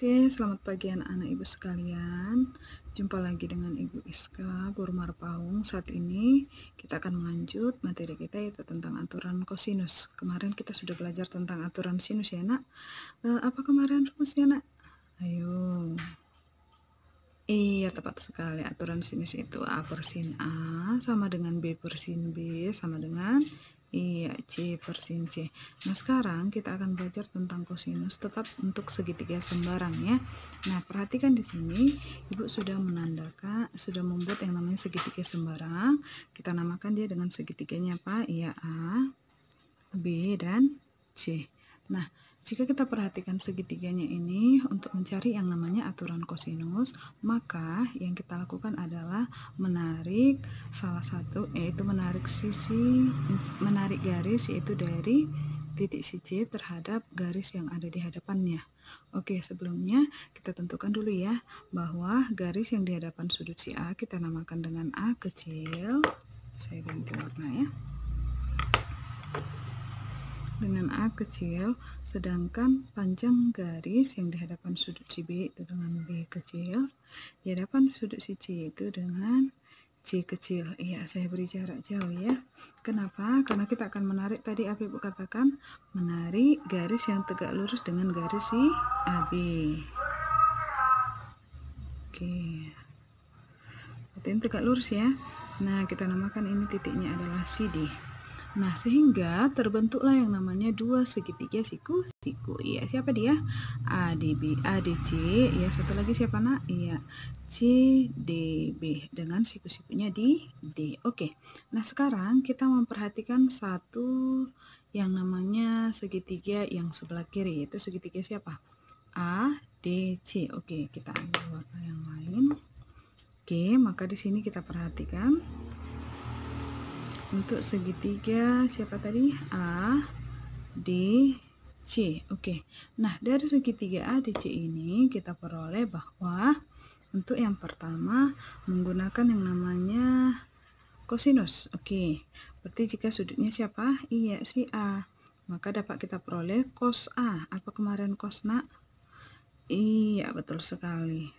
Oke, selamat pagi anak-anak ibu sekalian. Jumpa lagi dengan Ibu Iska, Guru Marpaung. Saat ini kita akan melanjut materi kita yaitu tentang aturan kosinus. Kemarin kita sudah belajar tentang aturan sinus ya nak. Apa kemarin rumusnya nak? Ayo. Iya, tepat sekali. Aturan sinus itu A per sin A sama dengan B per sin B sama dengan C per sin C. Nah, sekarang kita akan belajar tentang kosinus tetap untuk segitiga sembarang ya. Nah, perhatikan di sini Ibu sudah sudah membuat yang namanya segitiga sembarang. Kita namakan dia dengan segitiganya apa? Iya, A, B, dan C. Nah, jika kita perhatikan segitiganya ini untuk mencari yang namanya aturan kosinus, maka yang kita lakukan adalah menarik salah satu, yaitu menarik garis yaitu dari titik si C terhadap garis yang ada di hadapannya. Oke, sebelumnya kita tentukan dulu ya bahwa garis yang di hadapan sudut si A kita namakan dengan A kecil. Saya ganti warna ya. Dengan A kecil, sedangkan panjang garis yang di hadapan sudut si B itu dengan B kecil, di hadapan sudut si C itu dengan C kecil. Iya, saya beri jarak jauh ya. Kenapa? Karena kita akan menarik, tadi apa Ibu katakan, menarik garis yang tegak lurus dengan garis si AB. Oke, berarti tegak lurus ya. Nah, kita namakan ini titiknya adalah CD. Nah, sehingga terbentuklah yang namanya dua segitiga siku-siku. Iya, siapa dia? ADB, ADC. Ya, satu lagi siapa nak? Iya, CDB dengan siku-sikunya di D. Oke. Nah, sekarang kita memperhatikan satu yang namanya segitiga yang sebelah kiri, yaitu segitiga siapa? ADC. Oke, kita ambil warna yang lain. Oke, maka di sini kita perhatikan untuk segitiga siapa tadi? A, D, C. Oke. Nah, dari segitiga A, D, C ini kita peroleh bahwa untuk yang pertama menggunakan yang namanya kosinus. Oke. Berarti jika sudutnya siapa? Iya, si A. Maka dapat kita peroleh cos A. Apa kemarin cos nak? Iya, betul sekali.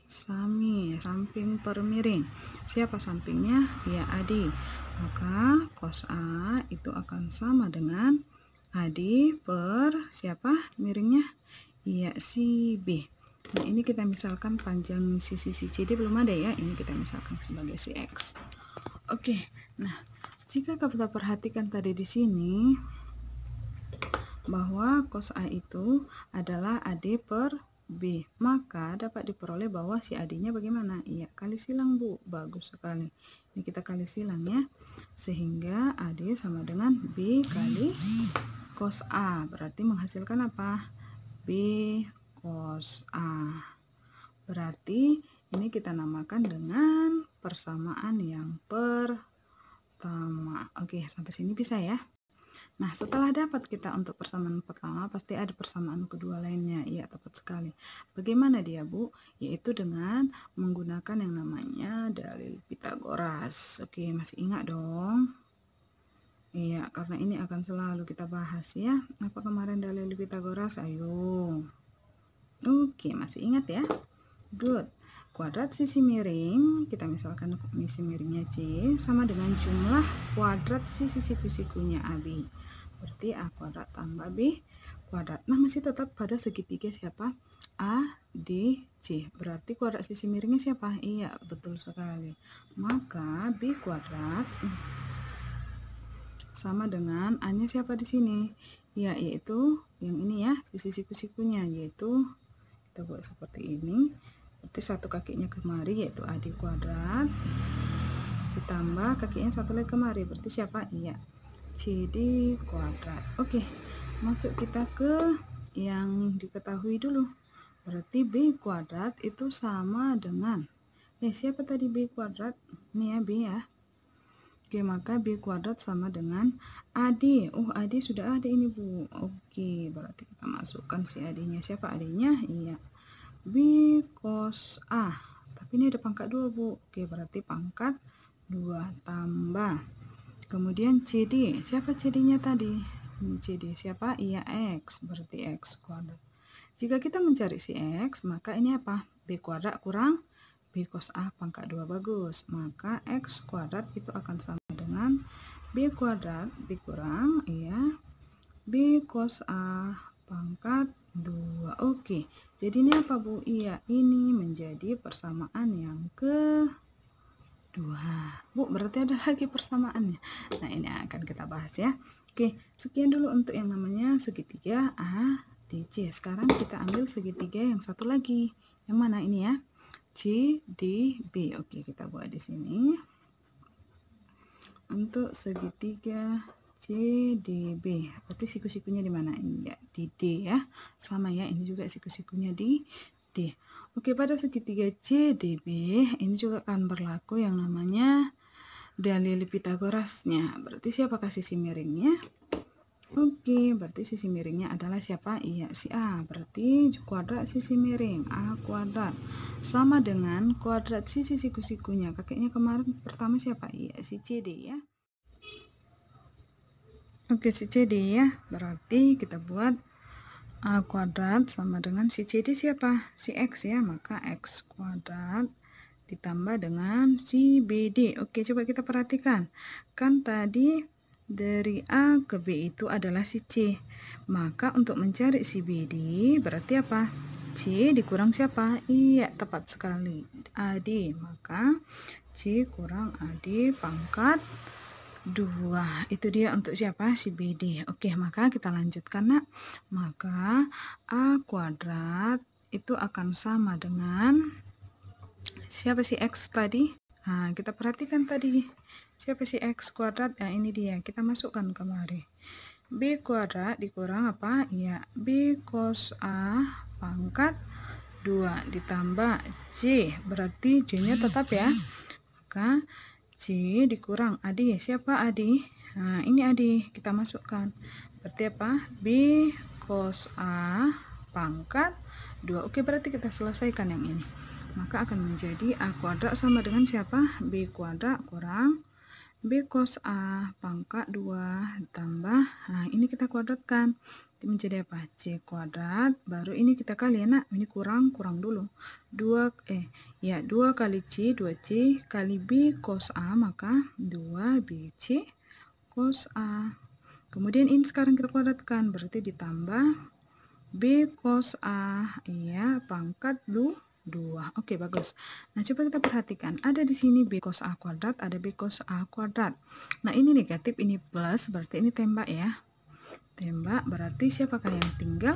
Sami, samping per miring. Siapa sampingnya? Ya, AD. Maka cos A itu akan sama dengan AD per siapa miringnya? Iya, si B. Nah, ini kita misalkan panjang sisi CD belum ada ya. Ini kita misalkan sebagai si X. Oke. Nah, jika kita perhatikan tadi di sini bahwa cos A itu adalah AD per B, maka dapat diperoleh bahwa si AD-nya bagaimana? Iya, kali silang Bu, bagus sekali. Ini kita kali silang ya, sehingga AD sama dengan B kali cos A, berarti menghasilkan apa? B cos A. Berarti ini kita namakan dengan persamaan yang pertama. Oke, sampai sini bisa ya. Nah, setelah dapat kita untuk persamaan pertama, pasti ada persamaan kedua lainnya. Iya, tepat sekali. Bagaimana dia, Bu? Yaitu dengan menggunakan yang namanya dalil Pitagoras. Oke, masih ingat dong? Iya, karena ini akan selalu kita bahas ya. Apa kemarin dalil Pitagoras? Ayo. Oke, masih ingat ya? Good. Kuadrat sisi miring, kita misalkan sisi miringnya C, sama dengan jumlah kuadrat sisi siku-sikunya AB. Berarti A kuadrat tambah B kuadrat. Nah, masih tetap pada segitiga siapa? A, D, C. Berarti kuadrat sisi miringnya siapa? Iya, betul sekali. Maka B kuadrat sama dengan A-nya siapa di sini? Ya, yaitu yang ini ya, sisi siku-sikunya, yaitu kita buat seperti ini. Berarti satu kakinya kemari yaitu AD kuadrat ditambah kakinya satu lagi kemari, berarti siapa? Iya, CD kuadrat. Oke, masuk kita ke yang diketahui dulu. Berarti B kuadrat itu sama dengan siapa tadi B kuadrat? Ini ya B ya. Oke, maka B kuadrat sama dengan AD. Oh, AD sudah ada ini Bu. Oke, berarti kita masukkan si AD-nya. Siapa AD-nya? Iya, B cos A. Tapi ini ada pangkat 2 Bu. Oke, berarti pangkat 2 tambah. Kemudian CD. Siapa CD-nya tadi? Ini CD. Siapa? Iya, X. Berarti X kuadrat. Jika kita mencari si X, maka ini apa? B kuadrat kurang B cos A pangkat 2. Bagus. Maka X kuadrat itu akan sama dengan B kuadrat dikurang ya B cos A pangkat 2. Oke. Jadi ini apa, Bu? Iya, ini menjadi persamaan yang kedua. Bu, berarti ada lagi persamaannya. Nah, ini akan kita bahas ya. Oke, sekian dulu untuk yang namanya segitiga A DC. Sekarang kita ambil segitiga yang satu lagi. Yang mana ini ya? C D B. Oke, kita buat di sini. Untuk segitiga C D B. Berarti siku-sikunya di mana? Ini ya, di D ya. Sama ya, ini juga siku-sikunya di D. Oke, pada segitiga C D B ini juga akan berlaku yang namanya dalil Pitagorasnya. Berarti siapakah sisi miringnya? Oke, berarti sisi miringnya adalah siapa? Iya, si A. Berarti kuadrat sisi miring A kuadrat sama dengan kuadrat sisi siku-sikunya. Kakeknya kemarin pertama siapa? Iya, si CD ya. Oke, si CD ya. Berarti kita buat A kuadrat sama dengan si CD siapa? Si X ya. Maka X kuadrat ditambah dengan si BD. Oke, coba kita perhatikan. Kan tadi dari A ke B itu adalah si C. Maka untuk mencari si BD berarti apa? C dikurang siapa? Iya, tepat sekali. AD. Maka C kurang AD pangkat 2. Itu dia untuk siapa? Si BD. Oke, maka kita lanjutkan, Nak. Maka A kuadrat itu akan sama dengan siapa si X tadi? Nah, kita perhatikan tadi. Siapa si X kuadrat? Nah, ini dia. Kita masukkan kemari. B kuadrat dikurang apa? Ya, B cos A pangkat 2 ditambah C. Berarti C-nya tetap ya. Maka C dikurang AD. Siapa AD? Nah, ini AD. Kita masukkan. Berarti apa? B cos A pangkat 2. Oke, berarti kita selesaikan yang ini. Maka akan menjadi A kuadrat sama dengan siapa? B kuadrat kurang B cos A pangkat 2 ditambah, nah ini kita kuadratkan menjadi apa? C kuadrat, baru ini kita kali ya, Nak. Ini kurang dulu. 2 kali C, 2C kali B cos A, maka 2BC cos A. Kemudian ini sekarang kita kuadratkan, berarti ditambah B cos A ya pangkat 2. Oke, bagus. Nah, coba kita perhatikan. Ada di sini B cos A kuadrat, ada B cos A kuadrat. Nah, ini negatif, ini plus, berarti ini tembak ya. Tembak, berarti siapakah yang tinggal?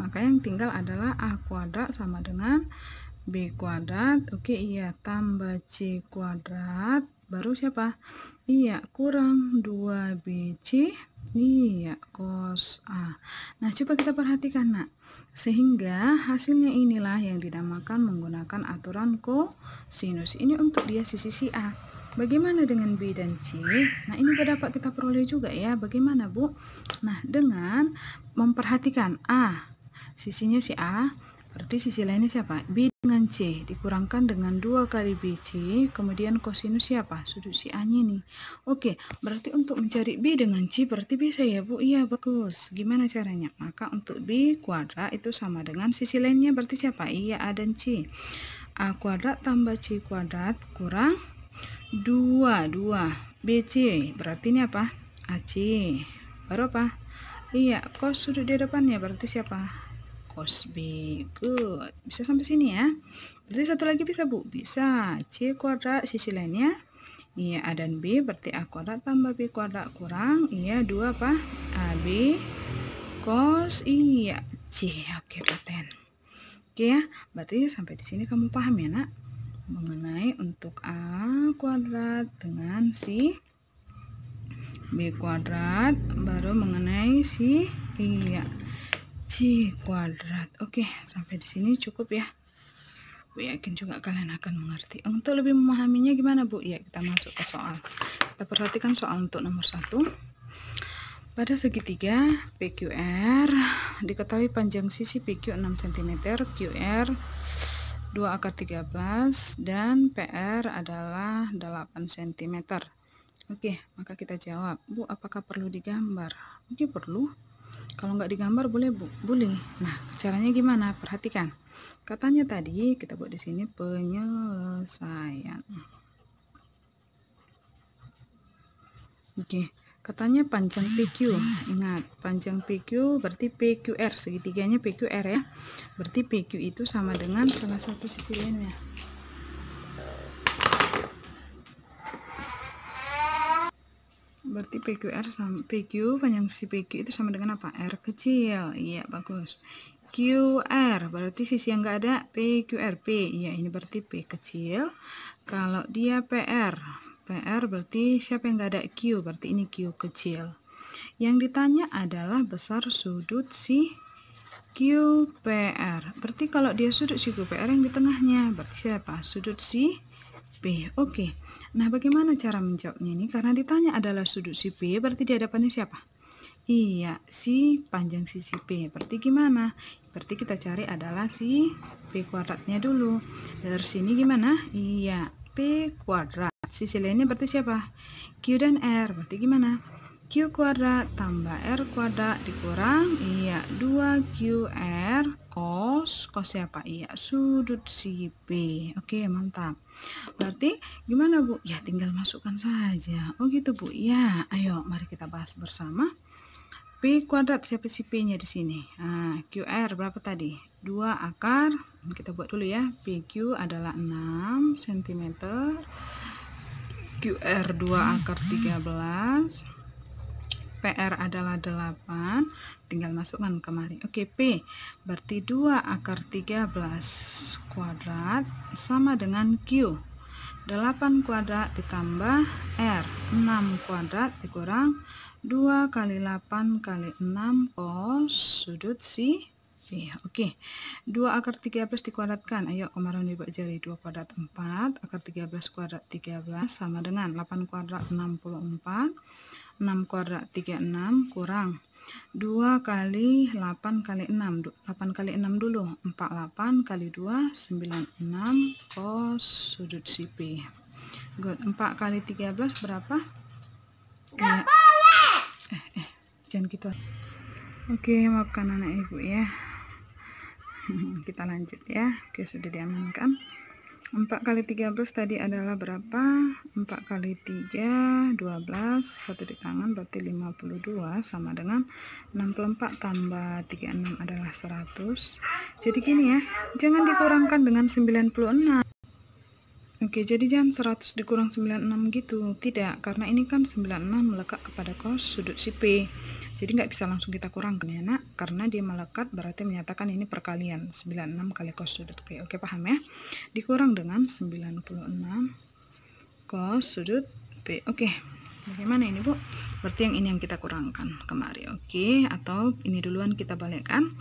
Maka yang tinggal adalah A kuadrat sama dengan B kuadrat. Oke, iya, tambah C kuadrat. Baru siapa? Iya, kurang 2BC. Iya, cos A. Nah, coba kita perhatikan, Nak. Sehingga hasilnya inilah yang dinamakan menggunakan aturan kosinus. Ini untuk dia sisi si A. Bagaimana dengan B dan C? Nah, ini dapat kita peroleh juga ya. Bagaimana, Bu? Nah, dengan memperhatikan A, sisinya si A, berarti sisi lainnya siapa? B dengan C dikurangkan dengan 2 kali BC, kemudian kosinus siapa? Sudut si A-nya nih. Oke, berarti untuk mencari B dengan C berarti bisa ya, Bu? Iya, bagus. Gimana caranya? Maka untuk B kuadrat itu sama dengan sisi lainnya berarti siapa? Iya, A dan C. A kuadrat tambah C kuadrat kurang 2 BC. Berarti ini apa? AC. Baru apa? Iya, cos sudut di depannya berarti siapa? Cos B. Good. Bisa sampai sini ya. Berarti satu lagi bisa, Bu? Bisa. C kuadrat sisi lainnya. Iya, A dan B berarti A kuadrat tambah B kuadrat kurang. Iya, 2 apa? AB cos iya C. Oke, paten. Oke ya. Berarti sampai di sini kamu paham ya, Nak? Mengenai untuk A kuadrat dengan si B kuadrat, baru mengenai si iya C kuadrat. Oke, sampai di sini cukup ya. Bu yakin juga kalian akan mengerti. Untuk lebih memahaminya gimana, Bu? Ya, kita masuk ke soal. Kita perhatikan soal untuk nomor 1. Pada segitiga PQR diketahui panjang sisi PQ 6 cm, QR 2 akar 13 dan PR adalah 8 cm. Oke, maka kita jawab, Bu, apakah perlu digambar? Oke, perlu. Kalau nggak digambar boleh Bu, boleh. Nah, caranya gimana? Perhatikan. Katanya tadi kita buat di sini penyelesaian. Oke, katanya panjang PQ. Ingat, panjang PQ berarti PQR, segitiganya PQR ya. Berarti PQ itu sama dengan salah satu sisi lainnya. Berarti PQR sama PQ, panjang sisi PQ itu sama dengan apa? R kecil. Iya, bagus. QR berarti sisi yang enggak ada PQR. P, iya ini berarti P kecil. Kalau dia PR berarti siapa yang enggak ada? Q, berarti ini Q kecil. Yang ditanya adalah besar sudut si QPR. Berarti kalau dia sudut si QPR yang di tengahnya, berarti siapa? Sudut si P. Oke. Nah, bagaimana cara menjawabnya ini? Karena ditanya adalah sudut si P, berarti di hadapannya siapa? Iya, si panjang sisi P. Berarti gimana? Berarti kita cari adalah si P kuadratnya dulu. Dari sini gimana? Iya, P kuadrat. Sisi lainnya berarti siapa? Q dan R. Berarti gimana? Q kuadrat tambah R kuadrat dikurang, iya, 2QR cos siapa? Iya, sudut si P. Oke, mantap. Berarti gimana Bu? Ya tinggal masukkan saja. Oh gitu Bu. Ya, ayo mari kita bahas bersama. P kuadrat, siapa si P nya di sini? Nah, QR berapa tadi? 2 akar. Kita buat dulu ya. PQ adalah 6 cm. QR 2 akar 13. PR adalah 8, tinggal masukkan kemari. Oke, P berarti 2 akar 13 kuadrat sama dengan Q. 8 kuadrat ditambah R, 6 kuadrat dikurang 2 kali 8 kali 6 cos sudut si P. Oke, 2 akar 13 dikuadratkan. Ayo, kemarin dibuat jari 2 kuadrat 4, akar 13 kuadrat 13 sama dengan 8 kuadrat 64. 6 kuadrat 36 kurang 2 kali 8 kali 6, 8 kali 6 dulu, 48 kali 2 96 cos sudut si P. Good. 4 kali 13 berapa? Ya. Jangan gitu. Oke, maafkan anak ibu ya. Kita lanjut ya. Oke, sudah diamankan. 4 kali 13 tadi adalah berapa? 4 kali 3 12, satu di tangan berarti 52 sama dengan 64 tambah 36 adalah 100. Jadi gini ya, jangan dikurangkan dengan 96. Oke, jadi jangan 100 dikurang 96 gitu, tidak, karena ini kan 96 melekat kepada cos sudut si P, jadi nggak bisa langsung kita kurangkan ya nak, karena dia melekat berarti menyatakan ini perkalian 96 kali cos sudut P. Oke, paham ya? Dikurang dengan 96 cos sudut P. Oke, bagaimana ini Bu? Berarti yang ini yang kita kurangkan kemari. Oke, atau ini duluan kita balikkan.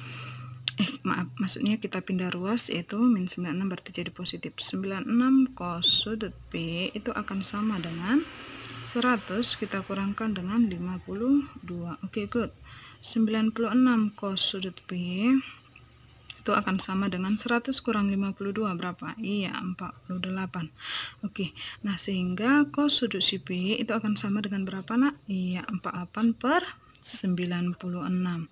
Maaf, maksudnya kita pindah ruas, yaitu min 96 berarti jadi positif. 96 cos sudut P itu akan sama dengan 100 kita kurangkan dengan 52. Oke, good. 96 cos sudut P itu akan sama dengan 100 kurang 52 berapa? Iya, 48. Oke, nah sehingga cos sudut si P itu akan sama dengan berapa nak? Iya, 48 per 96.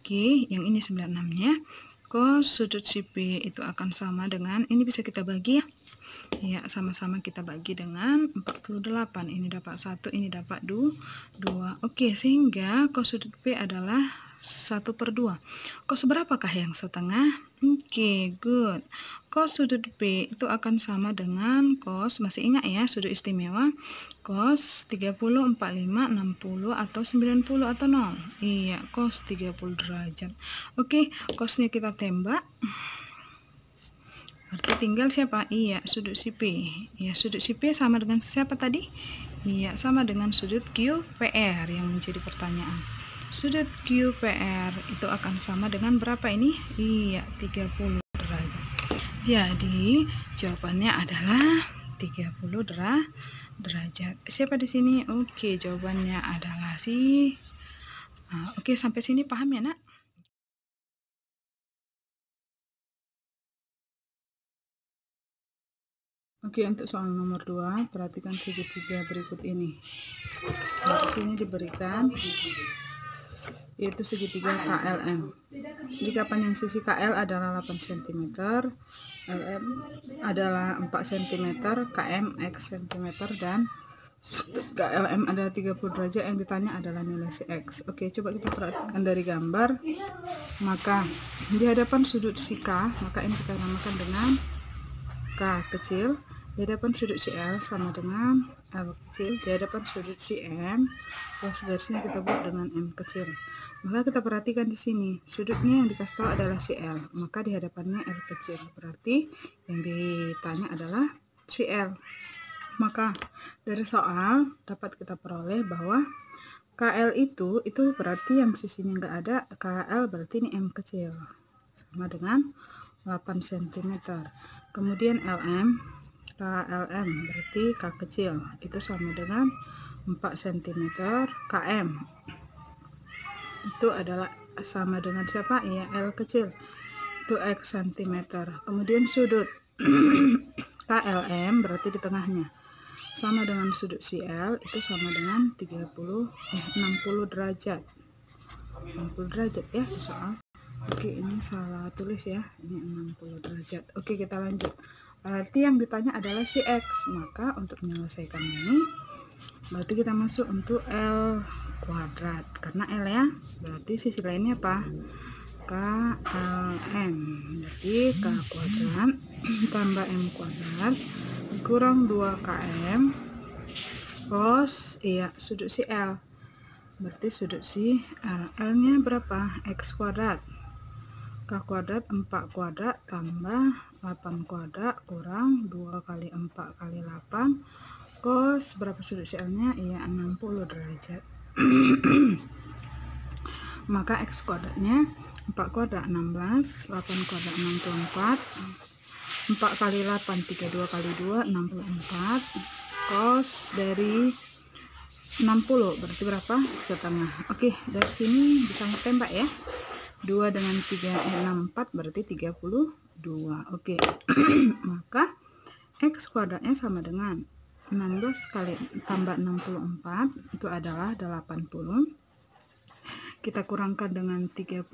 Oke, yang ini 96 nya. Cos sudut si P itu akan sama dengan, ini bisa kita bagi ya. Ya, sama-sama kita bagi dengan 48. Ini dapat 1, ini dapat 2. Oke, sehingga cos sudut P adalah 1/2. Cos berapakah yang setengah? Oke, good. Cos sudut P itu akan sama dengan cos, masih ingat ya sudut istimewa, cos 30, 45, 60 atau 90 atau 0. Iya, cos 30 derajat. Oke, cosnya kita tembak. Berarti tinggal siapa? Iya, sudut si P. Ya, sudut si P sama dengan siapa tadi? Iya, sama dengan sudut QPR yang menjadi pertanyaan. Sudut QPR itu akan sama dengan berapa ini? Iya, 30 derajat. Jadi, jawabannya adalah 30 derajat. Siapa di sini? Oke, jawabannya adalah si. Oke, sampai sini paham ya, Nak? Oke, untuk soal nomor 2, perhatikan segitiga berikut ini. Di sini diberikan yaitu segitiga KLM. Jika panjang sisi KL adalah 8 cm, LM adalah 4 cm, KM X cm, dan sudut KLM adalah 30 derajat. Yang ditanya adalah nilai si X. Oke, coba kita perhatikan dari gambar. Maka di hadapan sudut si K, maka ini kita namakan dengan K kecil. Di hadapan sudut si L sama dengan L kecil. Di hadapan sudut si M, garis-garisnya kita buat dengan M kecil. Maka kita perhatikan di sini, sudutnya yang dikasih tahu adalah si L, maka di hadapannya L kecil. Berarti yang ditanya adalah si L. Maka dari soal dapat kita peroleh bahwa KL itu berarti yang sisinya enggak ada, KL berarti ini M kecil, sama dengan 8 cm. Kemudian LM, KLM berarti K kecil, itu sama dengan 4 cm. KM itu adalah sama dengan siapa? Ya, L kecil, itu X cm. Kemudian sudut KLM berarti di tengahnya, sama dengan sudut CL, itu sama dengan 60 derajat. 60 derajat ya di soal. Oke, ini salah tulis ya, ini 60 derajat. Oke, kita lanjut. Berarti yang ditanya adalah si X, maka untuk menyelesaikan ini berarti kita masuk untuk L kuadrat, karena L ya, berarti sisi lainnya apa? KLM, jadi K kuadrat tambah M kuadrat kurang 2KM cos sudut si L, berarti sudut si L nya berapa? X kuadrat, K kuadrat 4 kuadrat tambah 8 kuadrat kurang 2 kali 4 kali 8 cos berapa sudut si L nya? 60 derajat. Maka X kuadratnya 4 kuadrat 16, 8 kuadrat 64, 4 kali 8 32 kali 2 64, cos dari 60 berarti berapa? Setengah. Oke, dari sini bisa tembak ya, 2 dengan 3 64 berarti 32. Oke. Maka X kuadratnya sama dengan 16 kali tambah 64 itu adalah 80. Kita kurangkan dengan 32,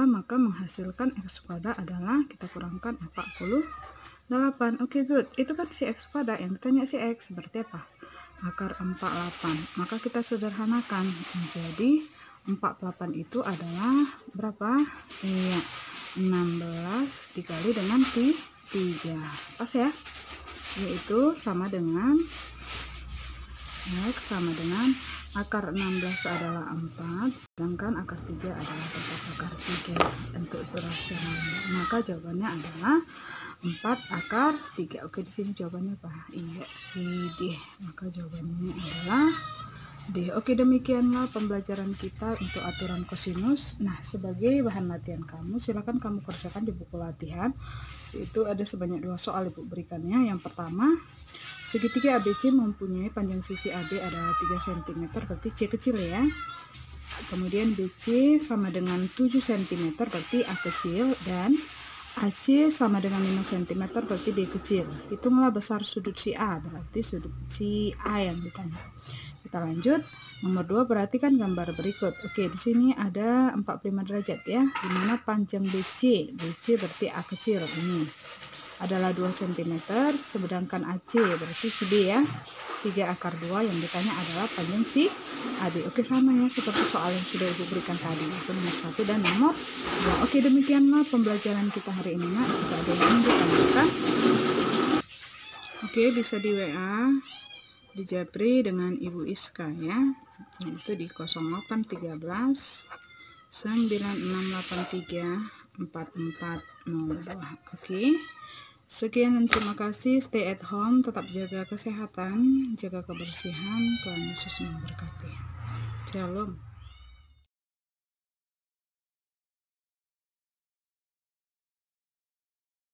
maka menghasilkan X kuadrat adalah kita kurangkan 48. Oke, good. Itu kan si X kuadrat, yang ditanya si X berarti apa? Akar 48. Maka kita sederhanakan menjadi 48 itu adalah berapa? 16 dikali dengan 3. Pas ya? Yaitu sama dengan X sama dengan akar 16 adalah 4, sedangkan akar 3 adalah tetap akar 3 untuk rasionalnya. Maka jawabannya adalah 4 akar 3. Oke, di sini jawabannya apa? Iya, si D. Maka jawabannya adalah D. Oke, demikianlah pembelajaran kita untuk aturan kosinus. Nah, sebagai bahan latihan kamu, silakan kamu kerjakan di buku latihan. Itu ada sebanyak 2 soal Ibu berikannya. Yang pertama, segitiga ABC mempunyai panjang sisi AB adalah 3 cm, berarti C kecil ya. Kemudian BC sama dengan 7 cm, berarti A kecil, dan AC sama dengan 5 cm, berarti B kecil. Hitunglah besar sudut si A, berarti sudut si A yang ditanya. Kita lanjut. Nomor 2, perhatikan gambar berikut. Oke, di sini ada 45 derajat ya, dimana panjang BC berarti A kecil ini adalah 2 cm, sedangkan AC berarti si B ya, 3 akar 2, yang ditanya adalah panjang si AB. Oke, sama ya seperti soal yang sudah Ibu berikan tadi, itu nomor 1 dan nomor 2. Oke, demikianlah pembelajaran kita hari ini Nak. Jika ada yang ingin ditanyakan, oke, bisa di WA di Japri dengan Ibu Iska ya, itu di 0813 9683 4402. Oke. Sekian dan terima kasih. Stay at home, tetap jaga kesehatan, jaga kebersihan. Tuhan Yesus memberkati. Shalom.